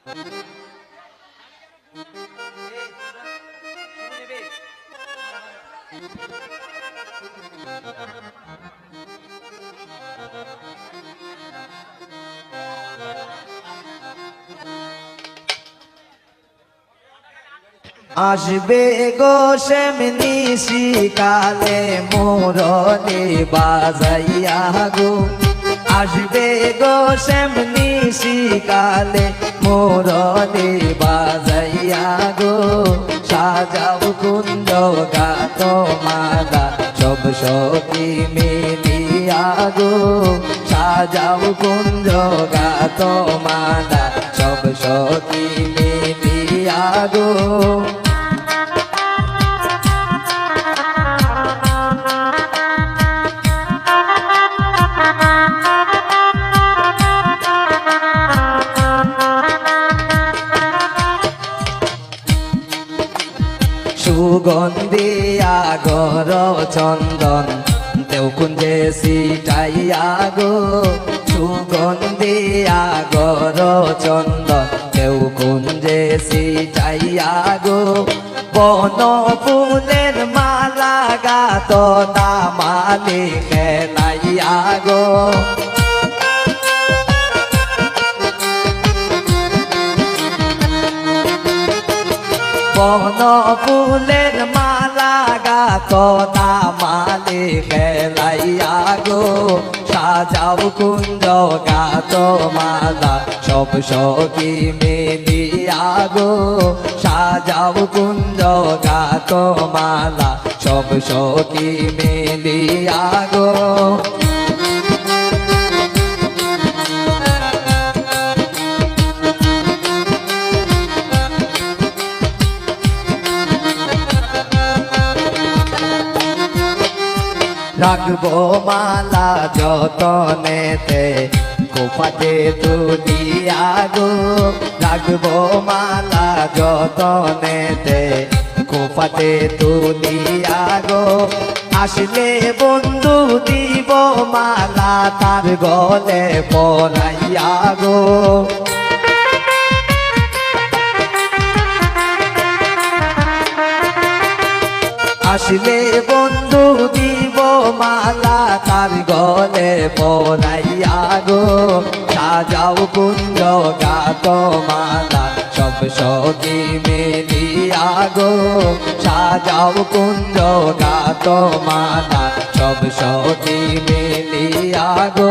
আসবে গো সেমনি শিকালে মোরনে বাজাইয়া গো, আসবে গো সেমনি শিকালে মোরনে বাজাইয়া গো। সাজাও কুঞ্জ গাত মালা সব সখী মিলিয়া গো, সাজাও কুঞ্জ গাত মালা সব সখী মিলিয়া গো। সুগন্ধি আগর চন্দন দেও কুঞ্জে সিটাইয়া গো, সুগন্ধি আগর চন্দন দেও কুঞ্জে সিটাইয়া গো। বন ফুলের মালা গাত নামালে খেলাইয়া গো, বন ফুলের মালা গাত নামালে খেলাইয়া গো। সাজাও কুঞ্জ গাত মালা সব সখী মিলিয়া গো, সাজাও কুঞ্জ গাত মালা সব সখী মিলিয়া গো। রাখবো মালা যতনেতে কোপাতে তুলিয়া গো, রাখবো মালা যতনেতে কোপাতে তুলিয়া গো। আসলে বন্ধু দিব মালা তার গলে পরাইয়া গো, আসলে বন্ধু দিব মালা তার গলে পরাইয়া গো। সাজাও কুঞ্জ গাত মালা সব সখী মিলিয়া গো, সাজাও কুঞ্জ গাত মালা সব সখী মিলিয়া গো।